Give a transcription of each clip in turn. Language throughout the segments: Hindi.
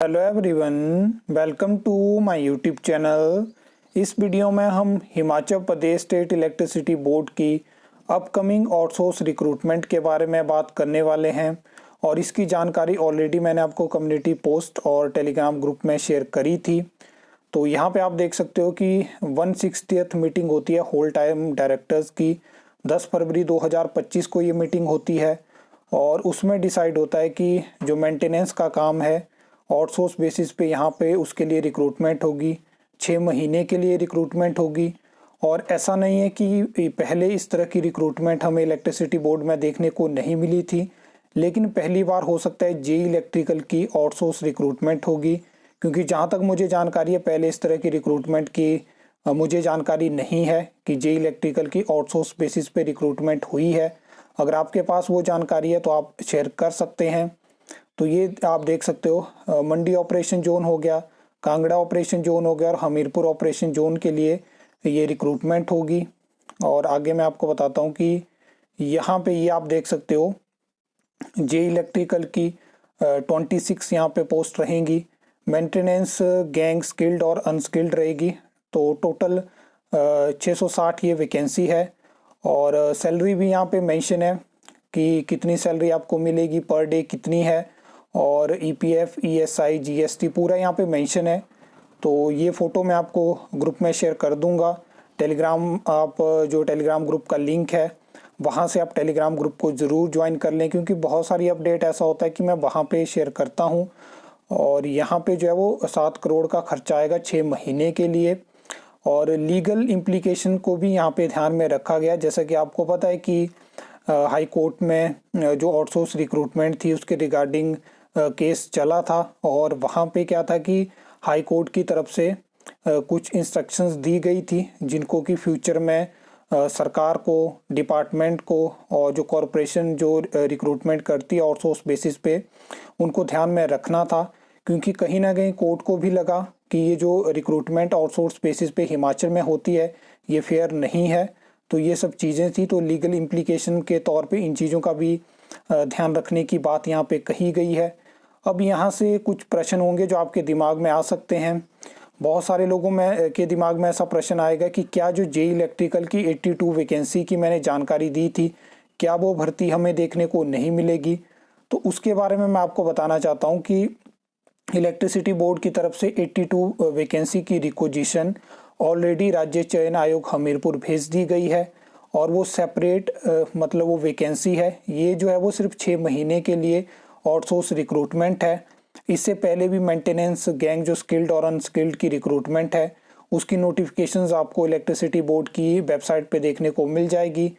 Hello everyone, welcome to my YouTube channel. इस वीडियो में हम Himachal Pradesh state electricity board की अपकमिंग आउटसोर्स रिक्रूटमेंट के बारे में बात करने वाले हैं और इसकी जानकारी ऑलरेडी मैंने आपको कम्युनिटी पोस्ट और टेलीग्राम ग्रुप में शेयर करी थी। तो यहाँ पे आप देख सकते हो कि 160th मीटिंग होती है होल टाइम डायरेक्टर्स की। 10 फरवरी 2025 को ये मीटिंग होती है और उसमें डिसाइड होता है कि जो मेंटेनेंस का काम है आउटसोर्स बेसिस पे यहाँ पे उसके लिए रिक्रूटमेंट होगी। 6 महीने के लिए रिक्रूटमेंट होगी और ऐसा नहीं है कि पहले इस तरह की रिक्रूटमेंट हमें इलेक्ट्रिसिटी बोर्ड में देखने को नहीं मिली थी, लेकिन पहली बार हो सकता है जेई इलेक्ट्रिकल की आउटसोर्स रिक्रूटमेंट होगी। क्योंकि जहाँ तक मुझे जानकारी है पहले इस तरह की रिक्रूटमेंट की मुझे जानकारी नहीं है कि जेई इलेक्ट्रिकल की आउटसोर्स बेसिस पे रिक्रूटमेंट हुई है। अगर आपके पास वो जानकारी है तो आप शेयर कर सकते हैं। तो ये आप देख सकते हो मंडी ऑपरेशन जोन हो गया, कांगड़ा ऑपरेशन जोन हो गया और हमीरपुर ऑपरेशन जोन के लिए ये रिक्रूटमेंट होगी। और आगे मैं आपको बताता हूँ कि यहाँ पे ये आप देख सकते हो जे इलेक्ट्रिकल की 26 यहाँ पे पोस्ट रहेंगी। मेंटेनेंस गैंग स्किल्ड और अनस्किल्ड रहेगी। तो टोटल 660 ये वैकेंसी है और सैलरी भी यहाँ पे मेंशन है कि कितनी सैलरी आपको मिलेगी पर डे कितनी है और ईपीएफ, ईएसआई, जीएसटी पूरा यहाँ पे मेंशन है। तो ये फ़ोटो मैं आपको ग्रुप में शेयर कर दूंगा। टेलीग्राम आप जो टेलीग्राम ग्रुप का लिंक है वहाँ से आप टेलीग्राम ग्रुप को ज़रूर ज्वाइन कर लें, क्योंकि बहुत सारी अपडेट ऐसा होता है कि मैं वहाँ पे शेयर करता हूँ। और यहाँ पे जो है वो 7 करोड़ का खर्चा आएगा 6 महीने के लिए। और लीगल इम्प्लीकेशन को भी यहाँ पे ध्यान में रखा गया। जैसा कि आपको पता है कि हाई कोर्ट में जो आउटसोर्स रिक्रूटमेंट थी उसके रिगार्डिंग केस चला था और वहाँ पे क्या था कि हाई कोर्ट की तरफ से कुछ इंस्ट्रक्शंस दी गई थी जिनको कि फ्यूचर में सरकार को, डिपार्टमेंट को और जो कॉरपोरेशन जो रिक्रूटमेंट करती है आउटसोर्स बेसिस पे उनको ध्यान में रखना था। क्योंकि कहीं ना कहीं कोर्ट को भी लगा कि ये जो रिक्रूटमेंट आउटसोर्स बेसिस पे हिमाचल में होती है ये फेयर नहीं है। तो ये सब चीज़ें थी, तो लीगल इम्प्लीकेशन के तौर पे इन चीज़ों का भी ध्यान रखने की बात यहाँ पे कही गई है। अब यहाँ से कुछ प्रश्न होंगे जो आपके दिमाग में आ सकते हैं। बहुत सारे लोगों में के दिमाग में ऐसा प्रश्न आएगा कि क्या जो जेई इलेक्ट्रिकल की 82 वैकेंसी की मैंने जानकारी दी थी क्या वो भर्ती हमें देखने को नहीं मिलेगी। तो उसके बारे में मैं आपको बताना चाहता हूँ कि इलेक्ट्रिसिटी बोर्ड की तरफ से 82 वैकेंसी की रिक्विजिशन ऑलरेडी राज्य चयन आयोग हमीरपुर भेज दी गई है और वो सेपरेट मतलब वो वैकेंसी है। ये जो है वो सिर्फ 6 महीने के लिए आउटसोर्स रिक्रूटमेंट है। इससे पहले भी मेंटेनेंस गैंग जो स्किल्ड और अनस्किल्ड की रिक्रूटमेंट है उसकी नोटिफिकेशंस आपको इलेक्ट्रिसिटी बोर्ड की वेबसाइट पे देखने को मिल जाएगी।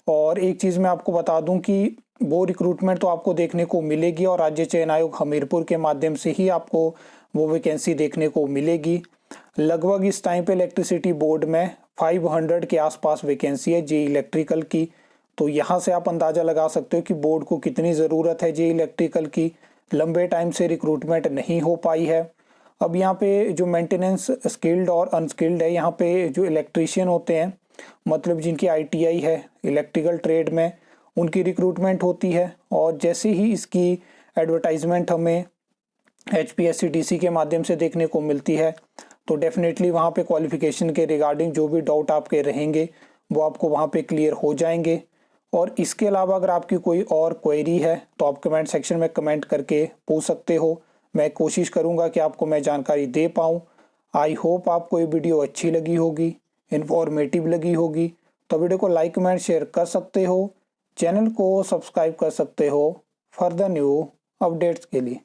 और एक चीज़ मैं आपको बता दूं कि वो रिक्रूटमेंट तो आपको देखने को मिलेगी और राज्य चयन आयोग हमीरपुर के माध्यम से ही आपको वो वैकेंसी देखने को मिलेगी। लगभग इस टाइम पे इलेक्ट्रिसिटी बोर्ड में 500 के आसपास वैकेंसी है जे इलेक्ट्रिकल की। तो यहाँ से आप अंदाज़ा लगा सकते हो कि बोर्ड को कितनी ज़रूरत है जे इलेक्ट्रिकल की। लंबे टाइम से रिक्रूटमेंट नहीं हो पाई है। अब यहाँ पे जो मेंटेनेंस स्किल्ड और अनस्किल्ड है, यहाँ पे जो इलेक्ट्रीशियन होते हैं मतलब जिनकी आईटीआई है इलेक्ट्रिकल ट्रेड में, उनकी रिक्रूटमेंट होती है। और जैसे ही इसकी एडवर्टाइजमेंट हमें एचपीएससीडीसी के माध्यम से देखने को मिलती है तो डेफिनेटली वहाँ पे क्वालिफिकेशन के रिगार्डिंग जो भी डाउट आपके रहेंगे वो आपको वहाँ पे क्लियर हो जाएंगे। और इसके अलावा अगर आपकी कोई और क्वेरी है तो आप कमेंट सेक्शन में कमेंट करके पूछ सकते हो। मैं कोशिश करूँगा कि आपको मैं जानकारी दे पाऊँ। आई होप आपको ये वीडियो अच्छी लगी होगी, इन्फॉर्मेटिव लगी होगी। तो वीडियो को लाइक, कमेंट, शेयर कर सकते हो। चैनल को सब्सक्राइब कर सकते हो फर्दर न्यू अपडेट्स के लिए।